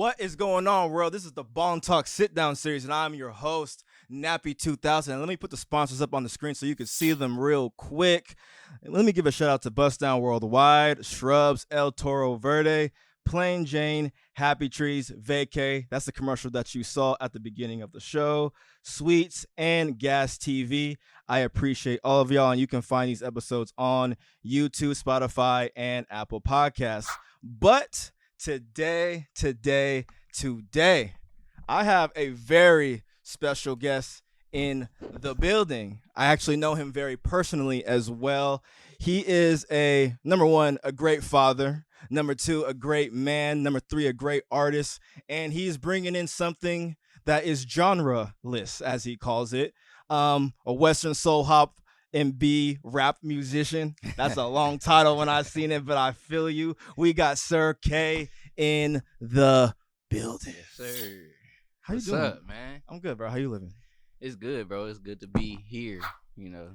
What is going on, world? This is the Bong Talk Sit-Down Series, and I'm your host, Nappy 2000. And let me put the sponsors up on the screen so you can see them real quick. And let me give a shout out to Bust Down Worldwide, Shrubs, El Toro Verde, Plain Jane, Happy Trees, Vacay. That's the commercial that you saw at the beginning of the show. Sweets and Gas TV. I appreciate all of y'all, and you can find these episodes on YouTube, Spotify, and Apple Podcasts. But today, I have a very special guest in the building. I actually know him very personally as well. He is number one, a great father. Number two, a great man. Number three, a great artist. And he's bringing in something that is genre-less, as he calls it. A Western soul hop and B rap musician. That's a long title when I seen it, but I feel you. We got Sir K in the building. Yes, sir. How What's you doing? up, man? I'm good, bro. How you living? It's good, bro. It's good to be here. You know,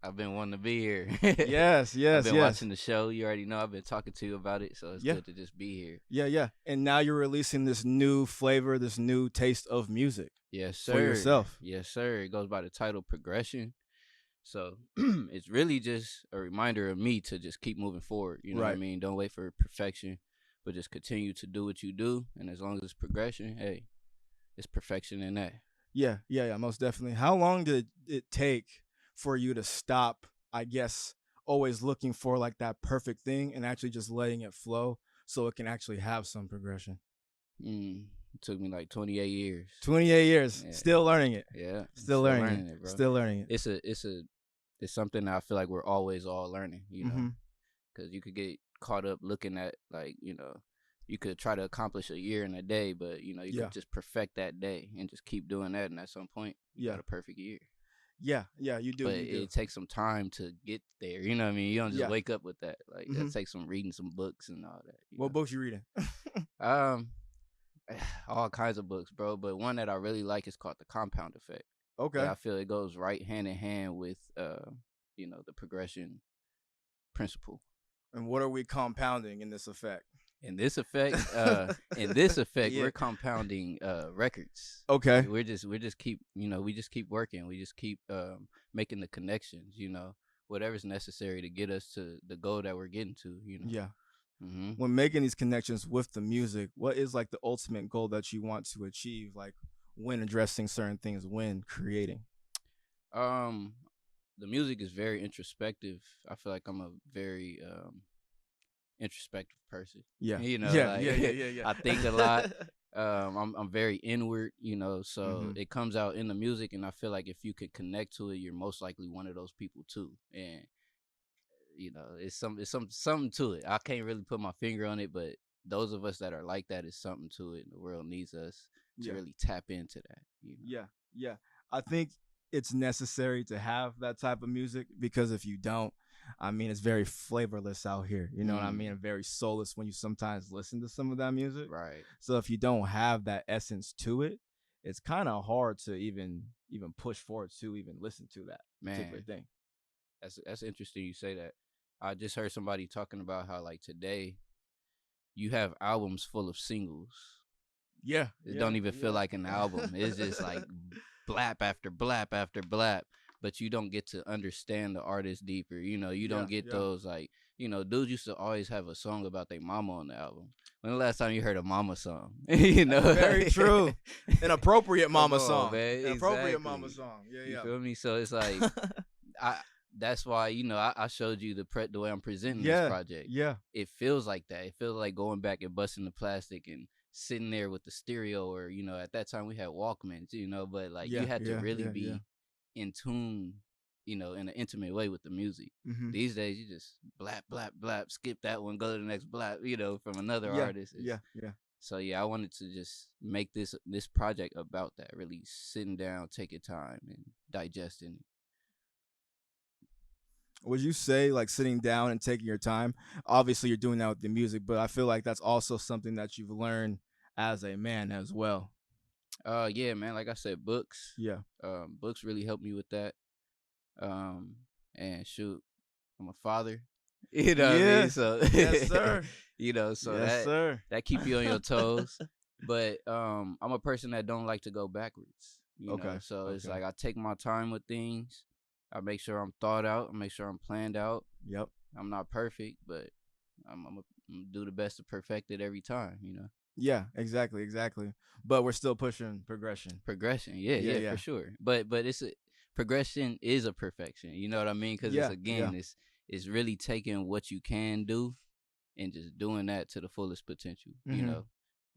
I've been wanting to be here. Yes. I've been watching the show. You already know I've been talking to you about it, so it's good to just be here. Yeah. And now you're releasing this new flavor, this new taste of music. Yes, sir. For yourself. Yes, sir. It goes by the title Progression. So it's really just a reminder of me to just keep moving forward. You know what I mean? Don't wait for perfection, but just continue to do what you do. And as long as it's progression, hey, it's perfection in that. Yeah, most definitely. How long did it take for you to stop, I guess, always looking for like that perfect thing and actually just letting it flow so it can actually have some progression? It took me like 28 years. 28 years. Yeah. Still learning it. Yeah. Still learning it, bro. Still learning it. It's something that I feel like we're always all learning, you know, because you could get caught up looking at, like, you know, you could try to accomplish a year in a day, but, you know, you could just perfect that day and just keep doing that. And at some point, you got a perfect year. Yeah, you do. But it takes some time to get there. You know what I mean? You don't just wake up with that. Like, that takes some reading some books and all that. What books you reading? All kinds of books, bro. But one that I really like is called The Compound Effect. Okay. I feel it goes right hand in hand with, you know, the progression principle. And what are we compounding in this effect? In this effect, we're compounding records. Okay. We just keep working. We just keep making the connections. You know, whatever's necessary to get us to the goal that we're getting to. You know. Yeah. When making these connections with the music, what is like the ultimate goal that you want to achieve? Like when addressing certain things, when creating. The music is very introspective. I feel like I'm a very introspective person. Yeah. You know, yeah. I think a lot. I'm very inward, you know, so it comes out in the music, and I feel like if you could connect to it, you're most likely one of those people too. And you know, it's something to it. I can't really put my finger on it, but those of us that are like that, is something to it. And the world needs us to really tap into that. You know? Yeah. I think it's necessary to have that type of music, because if you don't, I mean, it's very flavorless out here. You know what I mean? And very soulless when you sometimes listen to some of that music. Right. So if you don't have that essence to it, it's kind of hard to even push forward to even listen to that particular thing. That's interesting you say that. I just heard somebody talking about how, like, today you have albums full of singles. Yeah. It don't even feel like an album. It's just like blap after blap after blap. But you don't get to understand the artist deeper. You know, you don't get those, like, you know, dudes used to always have a song about their mama on the album. When the last time you heard a mama song? You know, very true. An appropriate mama song. Man. An appropriate mama song. Yeah. You feel me? So it's like, that's why, you know, I showed you the way I'm presenting this project. Yeah. It feels like that. It feels like going back and busting the plastic and sitting there with the stereo, or, you know, at that time we had Walkmans, you know, but like you had to really be in tune, you know, in an intimate way with the music. These days you just blap, blap, blap, skip that one, go to the next blap, you know, from another artist. Yeah. So I wanted to just make this project about that, really sitting down, taking time and digesting it. Would you say, like, sitting down and taking your time? Obviously, you're doing that with the music, but I feel like that's also something that you've learned as a man as well. Yeah, man. Like I said, books. Yeah. Books really helped me with that. And shoot, I'm a father. You know what I mean? So yes, sir. You know, so yes, sir. that keep you on your toes. But I'm a person that don't like to go backwards. You know, so it's like I take my time with things. I make sure I'm thought out. I make sure I'm planned out. Yep. I'm not perfect, but I'm gonna do the best to perfect it every time. You know. Yeah, exactly. But we're still pushing progression. Yeah, for sure. But it's progression is a perfection. You know what I mean? Because it's really taking what you can do and just doing that to the fullest potential. You know,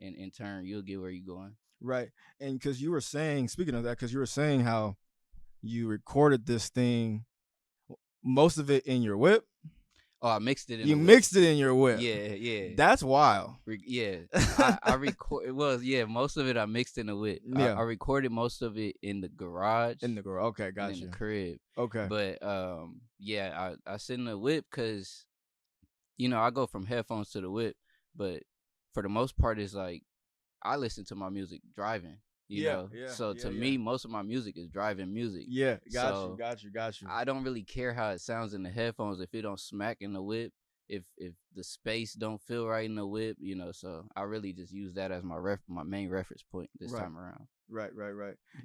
and in turn you'll get where you're going. Right, and because you were saying, speaking of that, because you were saying how you recorded this thing, most of it in your whip. Oh, I mixed it in You mixed it in your whip. Yeah. That's wild. I record. Most of it I mixed in the whip. I recorded most of it in the garage. Okay, got you. In the crib. Okay. But I sit in the whip because, you know, I go from headphones to the whip. But for the most part, it's like I listen to my music driving. You know, so to me, most of my music is driving music. Yeah, got you. I don't really care how it sounds in the headphones if it don't smack in the whip, if the space don't feel right in the whip, you know. So I really just use that as my main reference point this time around. Right.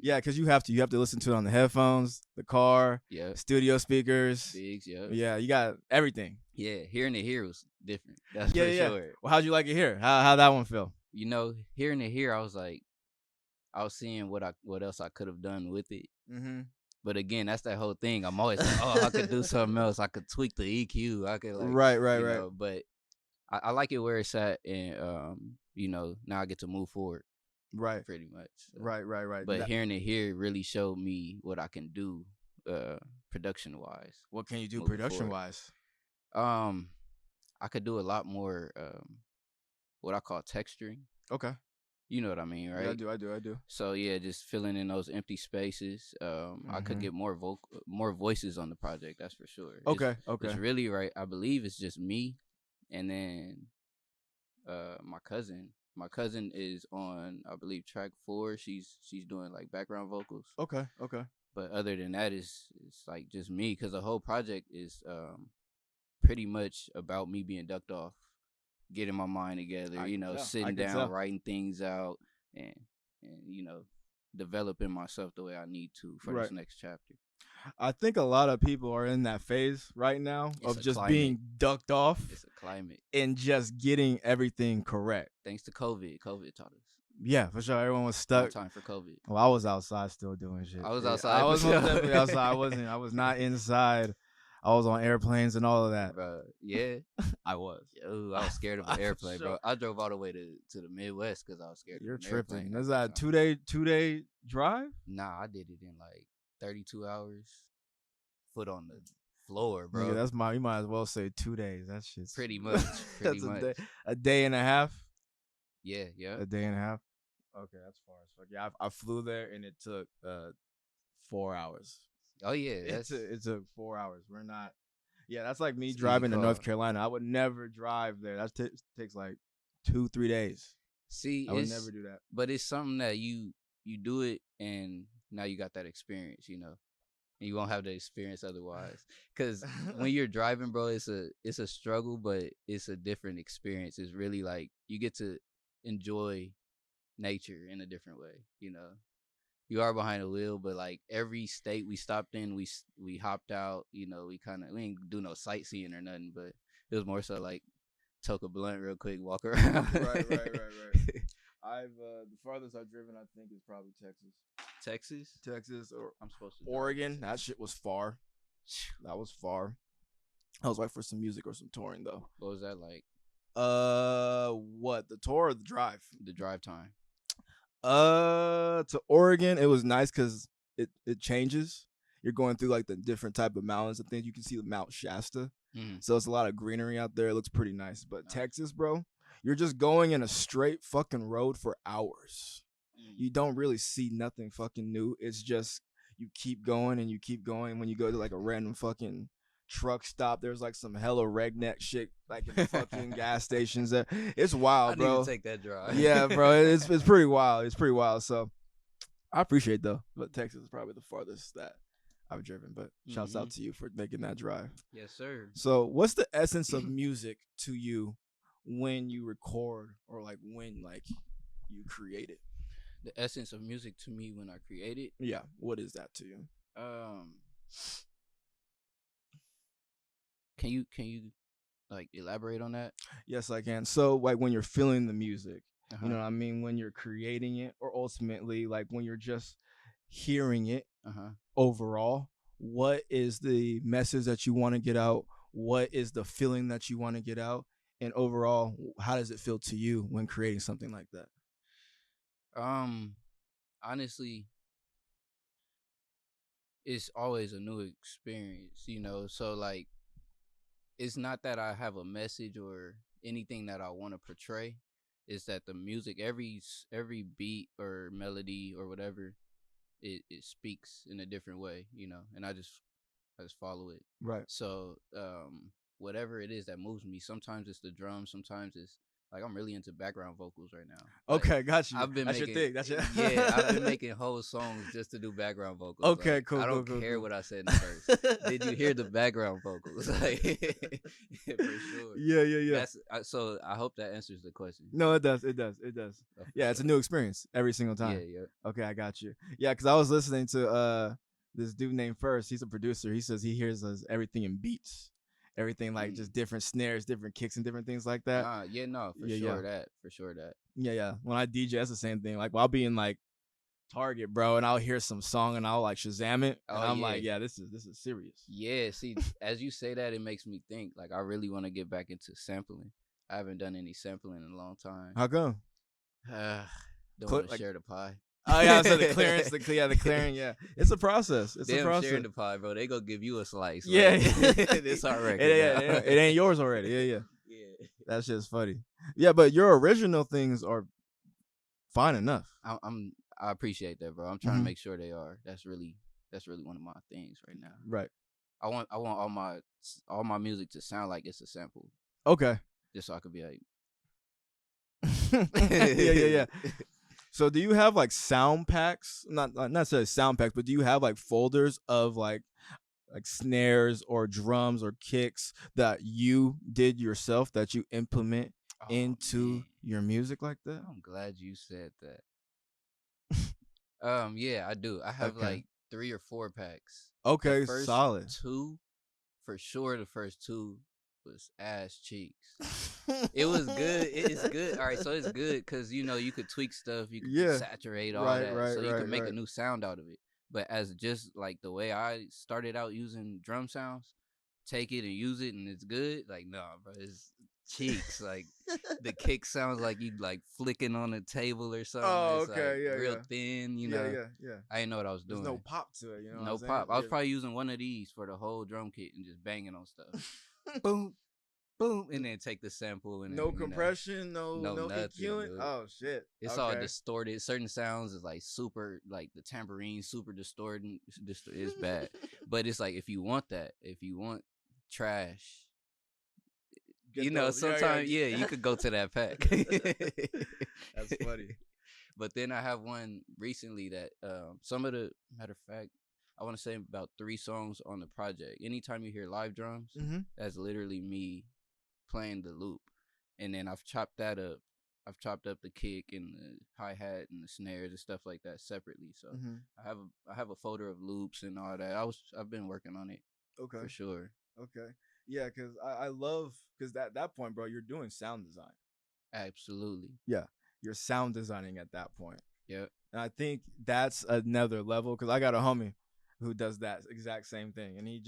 Yeah, because you have to listen to it on the headphones, the car, studio speakers. Bigs, yeah, you got everything. Yeah, hearing it here was different. That's for sure. Well, how'd you like it here? How that one feel? You know, hearing it here, I was like, I was seeing what else I could have done with it. Mm-hmm. But again, that's that whole thing. I'm always like, oh, I could do something else. I could tweak the EQ. I could like, right. Know, but I like it where it's at, and you know, now I get to move forward. Right. Pretty much. So. Right. But hearing it here really showed me what I can do, production wise. What can you do production wise? I could do a lot more, what I call texturing. Okay. You know what I mean, right? Yeah, I do. So yeah, just filling in those empty spaces. I could get more voices on the project. That's for sure. Okay. It's really right. I believe it's just me, and then my cousin. My cousin is on, I believe, track 4. She's doing like background vocals. Okay. But other than that, it's like just me, because the whole project is pretty much about me being ducked off. Getting my mind together, you know, sitting down, writing things out, and you know, developing myself the way I need to for this next chapter. I think a lot of people are in that phase right now of just being ducked off. It's a climate. And just getting everything correct. Thanks to COVID. COVID taught us. Yeah, for sure. Everyone was stuck. No time for COVID. Well, I was outside still doing shit. I was outside. I was definitely outside. I was not inside. I was on airplanes and all of that. Bro, yeah. I was. Yo, I was scared of an airplane, bro. I drove all the way to the Midwest because I was scared. You're tripping. Is that a 2-day drive? Nah, I did it in like 32 hours. Foot on the floor, bro. Yeah, you might as well say 2 days. That shit's pretty much. Pretty much. A day and a half? Yeah. A day and a half? Okay, that's far as fuck. Yeah, I flew there and it took 4 hours. Oh yeah, it took 4 hours. We're not. Yeah, that's like me driving to North Carolina. I would never drive there. That takes like 2-3 days. See, I would never do that. But it's something that you do it, and now you got that experience, you know, and you won't have the experience otherwise. Because when you're driving, bro, it's a struggle, but it's a different experience. It's really like you get to enjoy nature in a different way, you know. You are behind the wheel, but like every state we stopped in, we hopped out. You know, we didn't do no sightseeing or nothing, but it was more so like toke a blunt real quick, walk around. Right. I've the farthest I've driven, I think, is probably Texas, or I'm supposed to Oregon. That shit was far. That was far. I was like for some music or some touring though. What was that like? What, the tour or the drive? The drive time. To Oregon, it was nice because it changes. You're going through like the different type of mountains and things. You can see the Mount Shasta, so it's a lot of greenery out there. It looks pretty nice. But Texas, bro, you're just going in a straight fucking road for hours. You don't really see nothing fucking new. It's just you keep going and you keep going. When you go to like a random fucking truck stop, there's like some hella redneck shit like in the fucking gas stations. It's wild, bro. I need to take that drive. Yeah, bro. It's pretty wild. It's pretty wild. So I appreciate though. But Texas is probably the farthest that I've driven. But shouts out to you for making that drive. Yes, sir. So what's the essence of music to you when you record, or like when like you create it? The essence of music to me when I create it. Yeah, what is that to you? Can you like elaborate on that? Yes, I can. So like when you're feeling the music, you know what I mean? When you're creating it, or ultimately like when you're just hearing it overall, what is the message that you want to get out? What is the feeling that you want to get out? And overall, how does it feel to you when creating something like that? Honestly, it's always a new experience, you know. So like, it's not that I have a message or anything that I want to portray. It's that the music, every beat or melody or whatever, it speaks in a different way, you know. And I just follow it. Right. So whatever it is that moves me, sometimes it's the drums, sometimes it's like I'm really into background vocals right now. Okay, got you. I've been That's making, your thing. That's your yeah. I've been making whole songs just to do background vocals. Okay, like, cool. I don't care what I said in the verse. Did you hear the background vocals? Like, for sure. Yeah. So I hope that answers the question. No, it does. Yeah, it's a new experience every single time. Yeah. Okay, I got you. Yeah, because I was listening to this dude named First. He's a producer. He says he hears everything in beats. Everything like just different snares, different kicks, and different things like that. For sure that. Yeah. When I DJ, that's the same thing. Like, I'll be in like Target, bro, and I'll hear some song and I'll like Shazam it, and I'm like, yeah, this is serious. Yeah, see, as you say that, it makes me think like I really want to get back into sampling. I haven't done any sampling in a long time. How come? Don't want to share the pie. Oh yeah, so the clearance, the clearing, yeah. It's a process. It's a process. Sharing the pie, bro. They gonna give you a slice. Yeah, it's our record. It ain't yours already. Yeah. That's just funny. Yeah, but your original things are fine enough. I appreciate that, bro. I'm trying to make sure they are. That's really one of my things right now. Right. I want all my music to sound like it's a sample. Okay. Just so I could be like. Yeah. So do you have like sound packs? Not necessarily sound packs, but do you have like folders of like snares or drums or kicks that you did yourself that you implement into your music like that? I'm glad you said that. Yeah, I do. I have like 3 or 4 packs. Okay, solid. 2, for sure. The first 2 was ass cheeks. It was good. It's good. All right, so it's good because you know you could tweak stuff, you could saturate all that, so you can make a new sound out of it. But as just like the way I started out using drum sounds, take it and use it and it's good. Like bro, it's cheeks. Like the kick sounds like you like flicking on a table or something. Oh, it's okay, like real thin. You know. Yeah. I didn't know what I was doing. There's no pop to it. You know. No pop. I was probably using one of these for the whole drum kit and just banging on stuff. Boom. Boom, and then take the sample and no compression, no nothing, EQing. Dude. Oh shit, it's all distorted. Certain sounds is like super, like the tambourine super distorted. It's bad, but it's like if you want trash, sometimes you could go to that pack. That's funny. But then I have one recently that some of the matter of fact. I want to say about 3 songs on the project. Anytime you hear live drums, that's literally me playing the loop, and then I've chopped that up. I've chopped up the kick and the hi-hat and the snares and stuff like that separately. So I have a folder of loops and all that. I've been working on it. Okay, for sure. Okay, yeah, because I love because at that point, bro, you're doing sound design. Absolutely. Yeah, you're sound designing at that point. Yeah, and I think that's another level because I got a homie who does that exact same thing, and he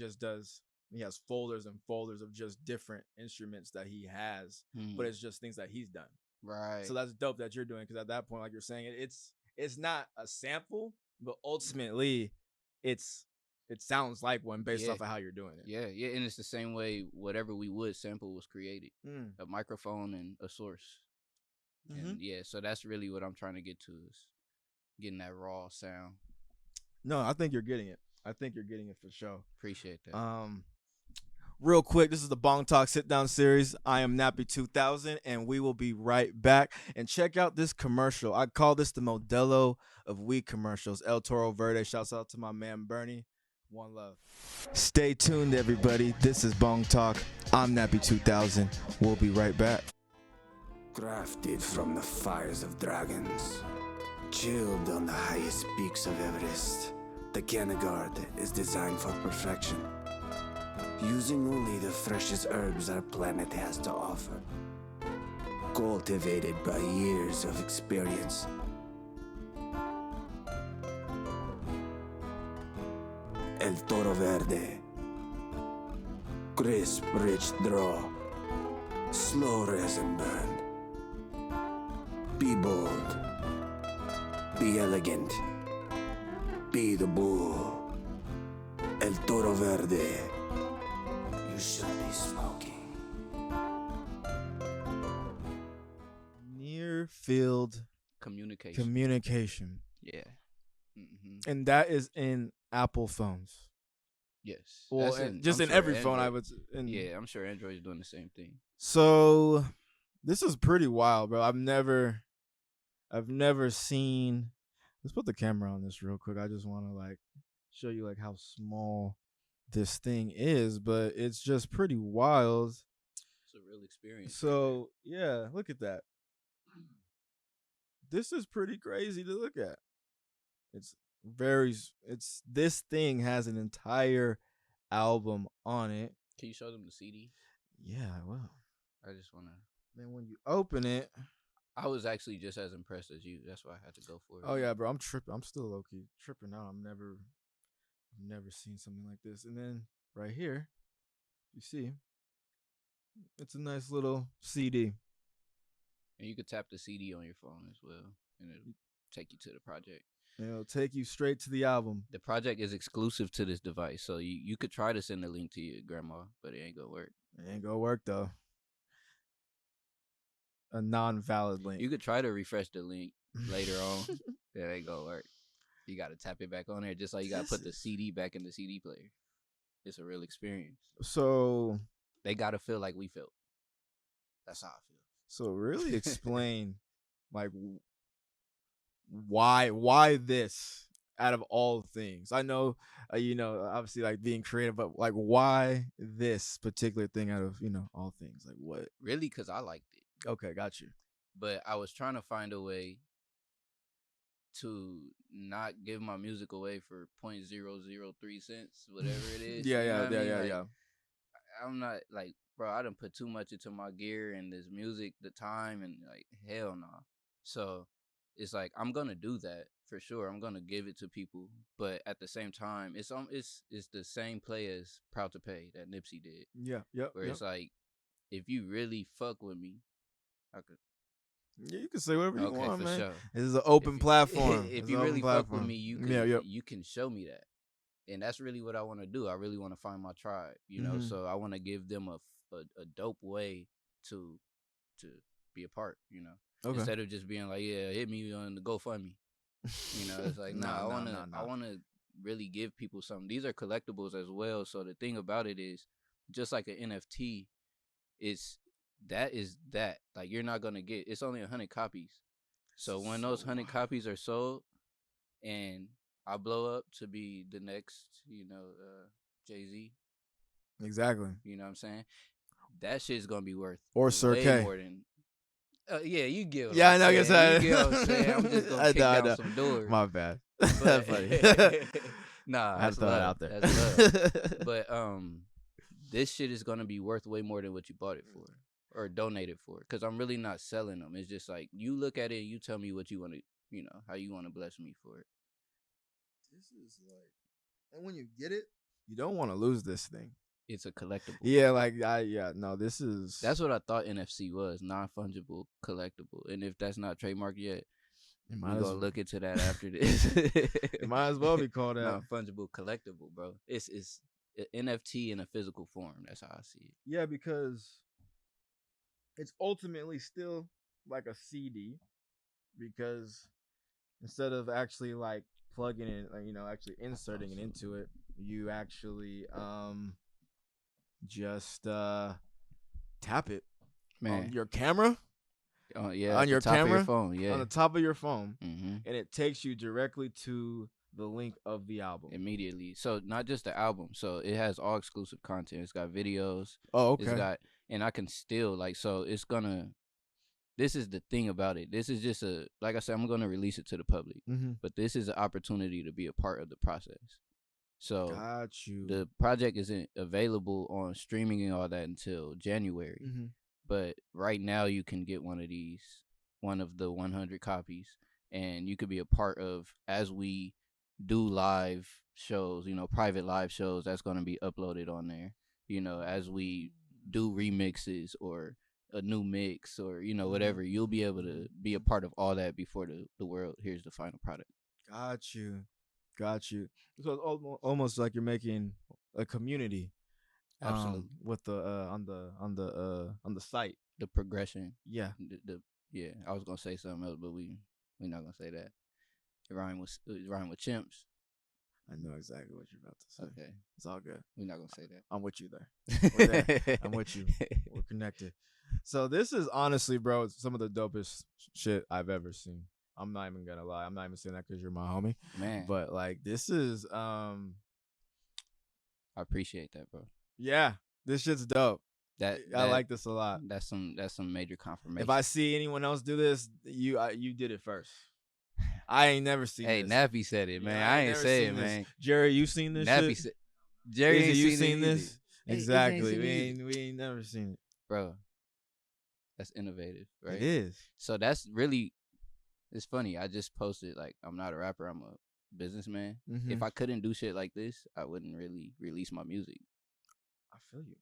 has folders and folders of just different instruments that he has, but it's just things that he's done. Right. So that's dope that you're doing because at that point, like you're saying, it's not a sample, but ultimately, it sounds like one based off of how you're doing it. Yeah, and it's the same way whatever we would sample was created, a microphone and a source, and so that's really what I'm trying to get to is getting that raw sound. No, I think you're getting it. I think you're getting it for sure. Appreciate that. Real quick, this is the Bong Talk Sit-Down Series. I am Nappy 2000, and we will be right back. And check out this commercial. I call this the Modelo of weed commercials. El Toro Verde. Shouts out to my man Bernie. One love. Stay tuned, everybody. This is Bong Talk. I'm Nappy 2000. We'll be right back. Crafted from the fires of dragons, chilled on the highest peaks of Everest, the Canagard is designed for perfection, using only the freshest herbs our planet has to offer, cultivated by years of experience. El Toro Verde, crisp, rich draw, slow resin burn. Be bold, be elegant, be the bull. El Toro Verde, you should be smoking. Near field communication. Yeah. And that is in Apple phones. Yes. Well, just in every phone, I would. Yeah, I'm sure Android's doing the same thing. So, this is pretty wild, bro. I've never seen. Let's put the camera on this real quick. I just want to like show you like how small this thing is, but it's just pretty wild. It's a real experience. So yeah, look at that. This is pretty crazy to look at. This thing has an entire album on it. Can you show them the CD? Yeah, I will. I just want to. Then when you open it, I was actually just as impressed as you. That's why I had to go for it. Oh yeah, bro, I'm tripping. I'm still low key tripping out. I've never seen something like this. And then right here, you see, it's a nice little CD. And you could tap the CD on your phone as well, and it'll take you to the project. It'll take you straight to the album. The project is exclusive to this device, so you could try to send a link to your grandma, but it ain't gonna work. It ain't gonna work though. A non-valid link. You could try to refresh the link later on. It ain't gonna work. You gotta tap it back on there, just like you gotta put the CD back in the CD player. It's a real experience. So they gotta feel like we felt. That's how I feel. So really explain like why this out of all things. I know obviously like being creative, but like why this particular thing out of all things? Like what? Really, because I liked it. Okay, got you. But I was trying to find a way to not give my music away for 0.003 cents, whatever it is. Yeah. I'm not like, bro, I done put too much into my gear and this music, the time, and like, hell no. So it's like, I'm going to do that for sure. I'm going to give it to people. But at the same time, it's the same play as Proud to Pay that Nipsey did. Yeah. Where it's like, if you really fuck with me, I could. Yeah, you can say whatever you want, man. Sure. This is an open platform. If you really fuck with me, you can show me that. And that's really what I want to do. I really want to find my tribe, Mm-hmm. So I want to give them a dope way to be a part, Okay. Instead of just being like, yeah, hit me on the GoFundMe. It's like, I want to really give people something. These are collectibles as well. So the thing about it is, just like an NFT, that is that. Like, you're not going to get, it's only 100 copies. So when those 100 copies are sold and I blow up to be the next, Jay-Z. Exactly. You know what I'm saying? That shit's going to be worth or Sir K. more than... yeah, you get Yeah, I know. You get what I'm saying? I'm just going to kick down some doors. My bad. That's funny. Nah, I throw it out there. That's love. But this shit is going to be worth way more than what you bought it for or donated for, because I'm really not selling them. It's just like, you look at it and you tell me what you want to, how you want to bless me for it. This is like, and when you get it, you don't want to lose this thing. It's a collectible. Yeah, this is... That's what I thought NFC was, non-fungible collectible. And if that's not trademarked yet, we're going to look into that after this. It might as well be called that. Non-fungible collectible, bro. It's an NFT in a physical form. That's how I see it. Yeah, because it's ultimately still like a CD, because instead of actually like plugging it, actually inserting it into it, you actually just tap it on your camera. Oh yeah, on your camera, of your phone, yeah, on the top of your phone, mm-hmm. And it takes you directly to the link of the album immediately. So not just the album, so it has all exclusive content. It's got videos. Oh, okay. It's got, and I can still so it's gonna. this is the thing about it. This is just like I said, I'm going to release it to the public, but this is an opportunity to be a part of the process. So got you. The project isn't available on streaming and all that until January. But right now you can get one of the 100 copies, and you could be a part of, as we do live shows, private live shows, that's going to be uploaded on there. As we do remixes or a new mix or, whatever, you'll be able to be a part of all that before the world hears the final product. Got you. So it's almost like you're making a community. Absolutely. With the on the site, the progression. Yeah. Yeah. I was gonna say something else, but we're not gonna say that. It rhyme with chimps. I know exactly what you're about to say. Okay, it's all good. We're not gonna say that. I'm with you there. We're there. I'm with you. We're connected. So this is honestly, bro, some of the dopest shit I've ever seen. I'm not even gonna lie. I'm not even saying that because you're my homie, man. But like, this is I appreciate that, bro. Yeah, this shit's dope. I like this a lot. That's some major confirmation. If I see anyone else do this, you did it first. I ain't never seen this. Hey, Nappy said it, man. I ain't say it, man. Jerry, you seen this Nappy shit? Jerry, ain't you seen this? Either. Exactly. We ain't never seen it. Bro, that's innovative, right? It is. So that's really, it's funny. I just posted, like, I'm not a rapper. I'm a businessman. If I couldn't do shit like this, I wouldn't really release my music. I feel you.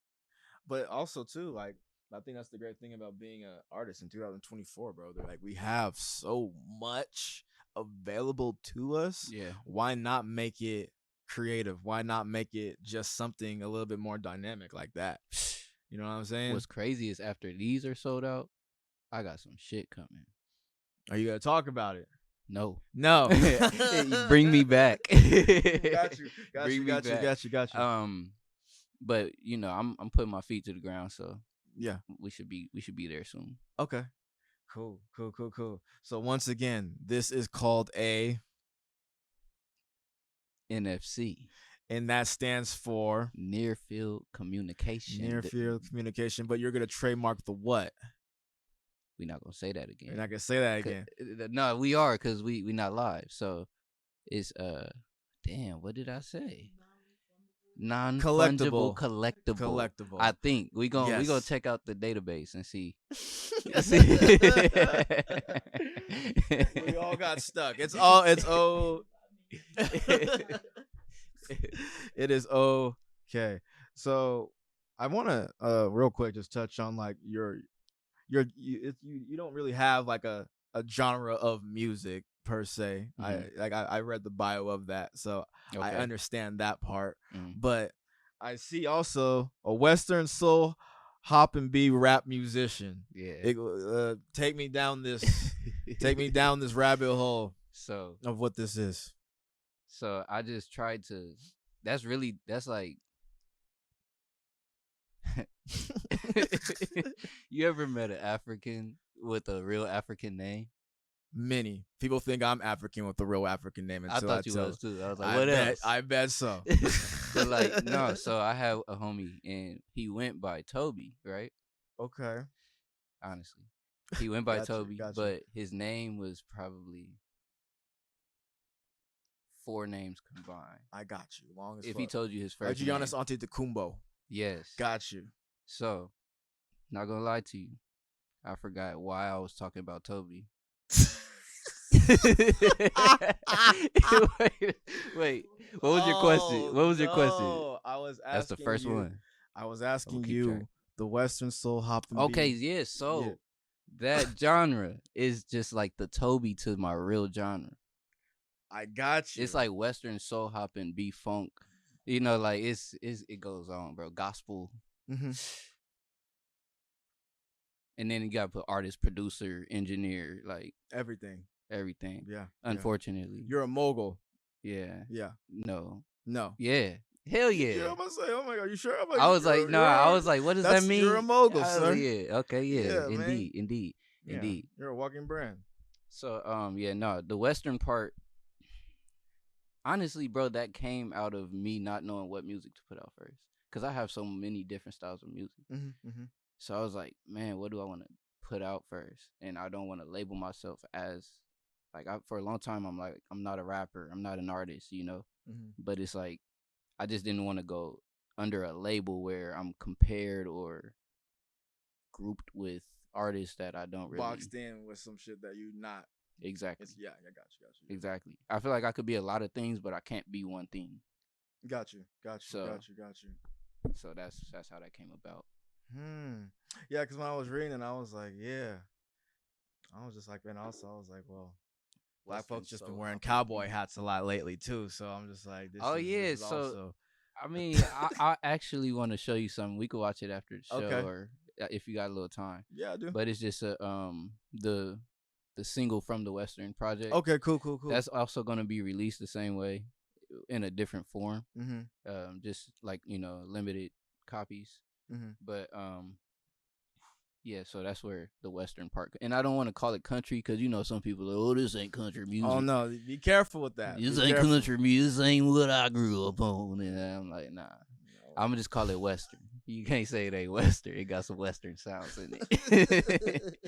But also, too, like, I think that's the great thing about being an artist in 2024, bro. They're like, we have so much available to us. Yeah. Why not make it creative? Why not make it just something a little bit more dynamic like that? You know what I'm saying? What's crazy is after these are sold out, I got some shit coming. Are you going to talk about it? No. Bring me back. Got you. But I'm putting my feet to the ground, so yeah, we should be there soon. Okay. Cool. So once again, this is called a NFC. And that stands for near field communication. But you're gonna trademark the what? We're not gonna say that again. You're not gonna say that again. No, we are, because we not live. So it's damn, what did I say? Non-fungible collectible. I think we gonna check out the database and see. We all got stuck. It's O. It is okay. So I want to real quick just touch on like you don't really have like a genre of music per se. I read the bio of that, so okay. I understand that part. But I see also a Western soul hop and B rap musician. Yeah. Take me down this rabbit hole of what this is. So I just tried to. That's like. You ever met an African with a real African name? Many people think I'm African with a real African name. I thought you was too. I was like, what else? I bet so. But like, no. So I have a homie, and he went by Toby, right? Okay. Honestly, he went by Toby, but his name was probably 4 names combined. I got you. Long as if fuck. He told you his first name. Giannis Antetokounmpo. Yes. Got you. So, not gonna lie to you, I forgot why I was talking about Toby. Wait. What was your question? I was asking. That's the first one. I was asking you the Western soul hop and okay, beat. Yeah. So that genre is just like the Toby to my real genre. I got you. It's like Western soul hop and B funk. Like it goes on, bro. Gospel. And then you gotta put artist, producer, engineer, like everything. Yeah. Unfortunately. You're a mogul. Yeah. Yeah. No. Yeah. Hell yeah. Yeah, I'm gonna say, oh my God, you sure? Like, I was like, no. I was like, what does that mean? You're a mogul, sir. Yeah. Okay. Yeah. Indeed. You're a walking brand. So, the Western part. Honestly, bro, that came out of me not knowing what music to put out first, because I have so many different styles of music. So I was like, man, what do I want to put out first, and I don't want to label myself as like for a long time I'm like I'm not a rapper, I'm not an artist, you know. But it's like I just didn't want to go under a label where I'm compared or grouped with artists that I don't really boxed in with some shit that you not. Exactly. Yeah, I got you. Exactly. I feel like I could be a lot of things, but I can't be one thing. Got you. So that's how that came about. Yeah, because when I was reading, I was like, yeah. I was just like, and also I was like, well, black folks just been wearing cowboy hats a lot lately too. So I'm just like, this is so also... I mean, I actually want to show you something. We could watch it after the show, or if you got a little time. Yeah, I do. But it's just the single from the Western project. Okay, cool. That's also going to be released the same way in a different form. Just like, limited copies. But yeah, so that's where the Western part. And I don't want to call it country because some people are like, oh, this ain't country music. Oh no, be careful with that. This ain't country music. This ain't what I grew up on. And I'm like, nah. I'm gonna just call it Western. You can't say it ain't Western. It got some Western sounds in it.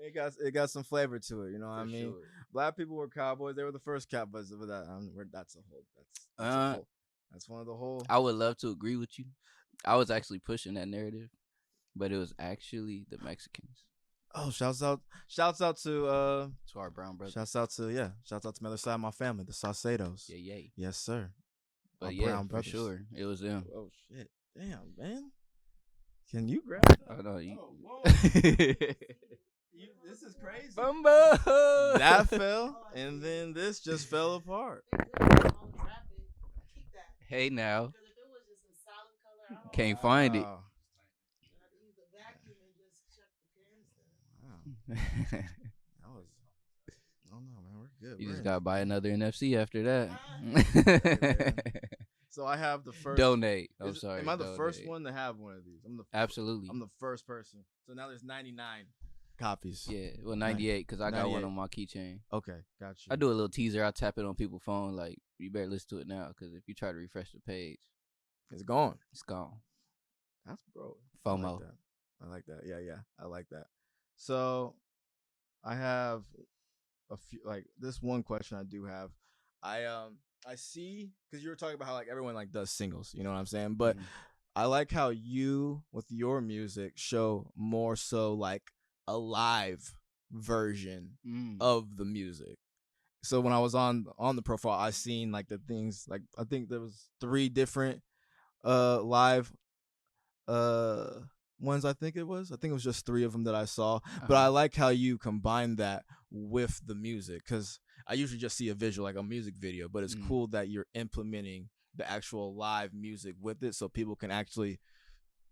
It got some flavor to it, you know what I mean? Sure. Black people were cowboys. They were the first cowboys. But that's one of the whole. I would love to agree with you. I was actually pushing that narrative, but it was actually the Mexicans. Oh, shouts out to our brown brothers. Shouts out to my other side of my family, the Saucedos. Yeah. Yes, sir. But our yeah, brown for brothers. sure, it was them. Oh shit! Damn, man. Can you grab that? Oh no, you. This is crazy. Bumbo! That fell, and then this just fell apart. Hey now. Can't find it. Wow. That was. I don't know, man. We're good. You just gotta buy another NFC after that. So I have the first. Donate. I'm sorry. Am I the first one to have one of these? Absolutely. I'm the first person. So now there's 99 copies. Yeah, well 98 because I got one on my keychain. Okay, got you. I do a little teaser. I tap it on people's phone like, you better listen to it now because if you try to refresh the page, it's gone. It's gone. That's bro. FOMO. I like that. Yeah. I like that. So I have a few, like this one question I do have. I see, because you were talking about how like everyone like does singles, you know what I'm saying? But I like how you with your music show more so like a live version of the music. So when I was on the profile, I seen like the things, like I think there was 3 different live ones. I think it was just 3 of them that I saw. But I like how you combine that with the music, because I usually just see a visual, like a music video, but it's cool that you're implementing the actual live music with it so people can actually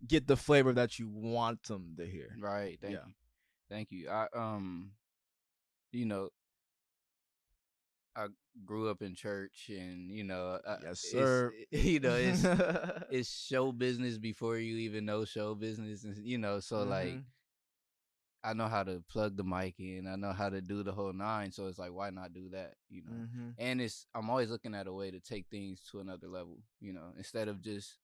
get the flavor that you want them to hear. Right. Thank you. I I grew up in church, and yes, sir. It's show business before you even know show business, and so like I know how to plug the mic in, I know how to do the whole 9, so it's like, why not do that, And I'm always looking at a way to take things to another level, instead of just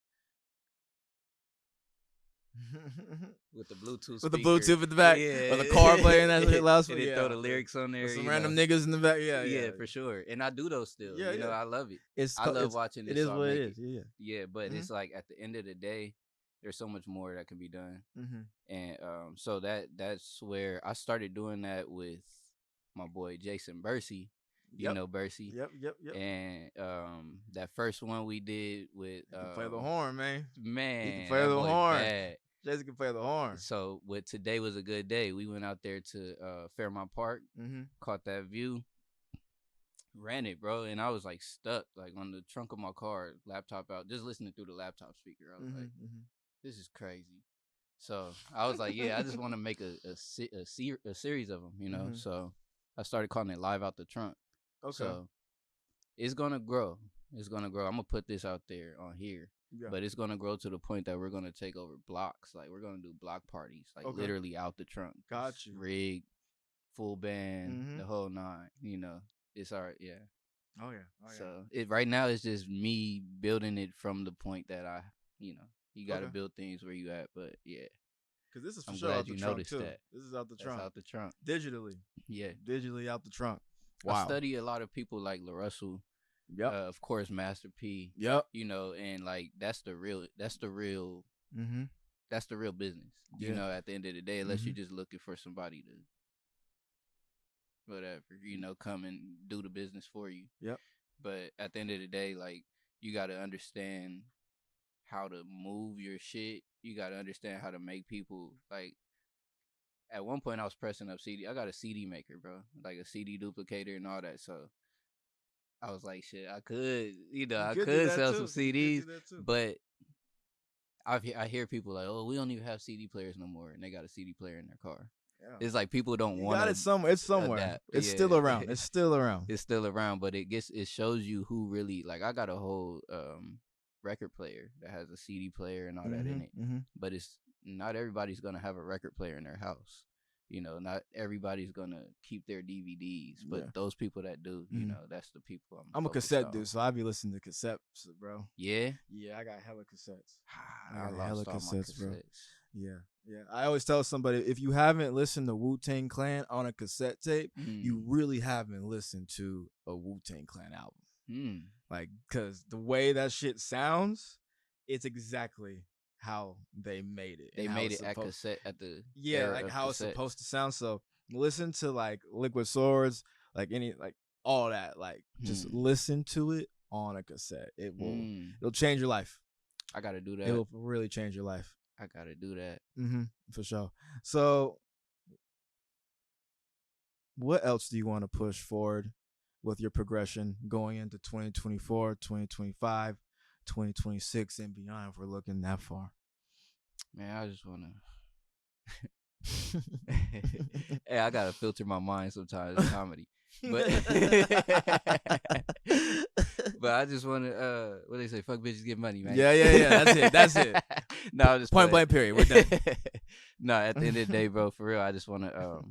with the Bluetooth speaker. With the Bluetooth in the back, or the car playing that shit loud. And they throw the lyrics on there. Some random niggas in the back. Yeah, for sure. And I do those still. I love it. I love watching this. It is what it is. Yeah, but it's like at the end of the day, there's so much more that can be done. And so that's where I started doing that with my boy Jason Bursey. You know Bursey. Yep. And that first one we did with play the horn, man. Man, he can play the horn. Bad. Jason can play the horn. So with Today Was a Good Day, we went out there to Fairmount Park, caught that view, ran it, bro, and I was like stuck, like on the trunk of my car, laptop out, just listening through the laptop speaker. I was like, this is crazy. So I was like, yeah, I just want to make a series of them, So I started calling it Live Out the Trunk. Okay. So it's gonna grow. I'm gonna put this out there on here. Yeah. But it's gonna grow to the point that we're gonna take over blocks. Like we're gonna do block parties, like literally out the trunk. Got you. Rig, full band, the whole 9. It's all right. Yeah. Oh yeah. So right now it's just me building it from the point that you gotta build things where you at. But yeah. Because this is for I'm sure glad out the you trunk noticed too. that. This is out the trunk. That's out the trunk. Digitally. Yeah. Digitally out the trunk. Wow. I study a lot of people like LaRussell. Yep. Of course, Master P. Yep. You know, and like that's the real Mm-hmm. that's the real business. Yeah. You know, at the end of the day, unless you're just looking for somebody to whatever, you know, come and do the business for you. Yep. But at the end of the day, like, you got to understand how to move your shit. You got to understand how to make people, like, at one point I was pressing up CD. I got a CD maker, bro, like a CD duplicator and all that. So I was like, shit, I could, you know, I could sell some CDs, but I hear people like, oh, we don't even have CD players no more, and they got a CD player in their car. Yeah. It's like people don't want to. It's somewhere. Adapt. It's still around. It's still around. It's still around, but it shows you who really, like, I got a whole record player that has a CD player and all that in it. Mm-hmm. But it's not everybody's gonna have a record player in their house. You know, not everybody's gonna keep their DVDs, but those people that do, you know, that's the people I'm a cassette dude, so I be listening to cassettes, bro. Yeah? Yeah, I got hella cassettes. I got hella cassettes, bro. Yeah. I always tell somebody, if you haven't listened to Wu-Tang Clan on a cassette tape, you really haven't listened to a Wu-Tang Clan album. Like, because the way that shit sounds, it's exactly how they made it. They made it at cassette at the like how it's supposed to sound. So listen to like Liquid Swords, like all that. Like just listen to it on a cassette. It'll change your life. I gotta do that. It will really change your life. I gotta do that. For sure. So what else do you want to push forward with your progression going into 2024, 2025, 2026 and beyond, if we're looking that far? Man, I just want to hey, I gotta filter my mind sometimes. It's comedy. But I just want to what they say, fuck bitches, get money, man. Yeah. That's it. No, I'm just point blank period. We're done. No, at the end of the day, bro, for real, I just want to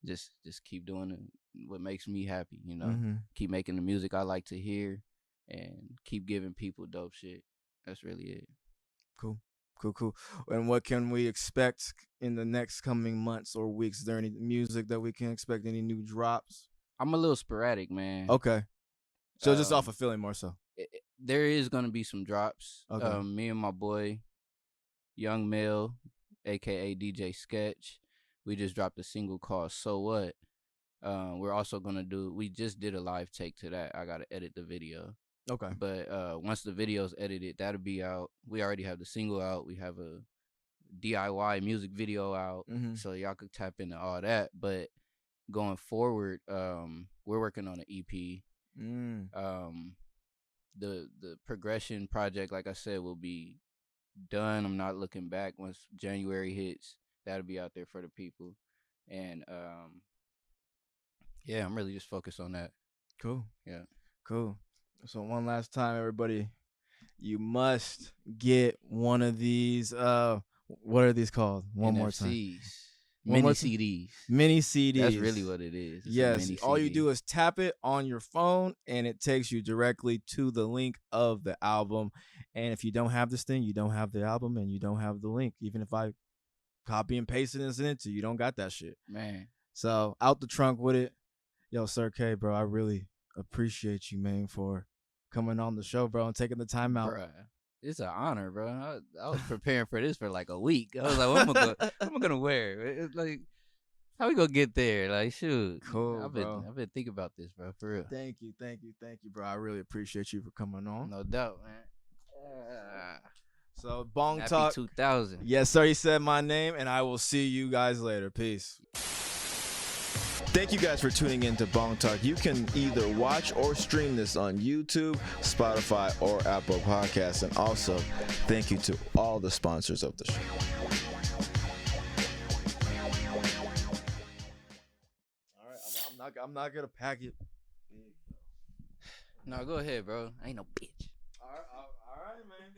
just keep doing what makes me happy, you know. Keep making the music I like to hear and keep giving people dope shit. That's really it. Cool. And what can we expect in the next coming months or weeks? Is there any music that we can expect? Any new drops? I'm a little sporadic, man. Okay. So just off of feeling more so. There is going to be some drops. Okay. Me and my boy, Young Mel, a.k.a. DJ Sketch, we just dropped a single called So What. We're also going to we just did a live take to that. I got to edit the video. Okay. But once the video's edited, that'll be out. We already have the single out. We have a DIY music video out. So y'all could tap into all that. But going forward, we're working on an EP. The progression project, like I said, will be done. I'm not looking back. Once January hits, that'll be out there for the people. And yeah, I'm really just focused on that. Cool. Yeah. Cool. So one last time, everybody, you must get one of these. What are these called? One NFCs. More time. Mini CDs. Mini CDs. That's really what it is. It's yes. All you do is tap it on your phone, and it takes you directly to the link of the album. And if you don't have this thing, you don't have the album, and you don't have the link. Even if I copy and paste it and send it to you, you don't got that shit. Man. So out the trunk with it. Yo, Sir K, bro, I really appreciate you, man, for coming on the show, bro, and taking the time out. Bruh, it's an honor, bro. I was preparing for this for like a week. I was like, what am I gonna wear? It's like, how we gonna get there? Like, shoot. Cool, I've been thinking about this, bro, for real. Thank you, bro. I really appreciate you for coming on. No doubt, man. So Bong Nappy Talk 2000. Yes, sir. He said my name, and I will see you guys later. Peace. Thank you guys for tuning in to Bong Talk. You can either watch or stream this on YouTube, Spotify, or Apple Podcasts. And also, thank you to all the sponsors of the show. All right, I'm not gonna pack it. No, go ahead, bro. I ain't no bitch. All right, man.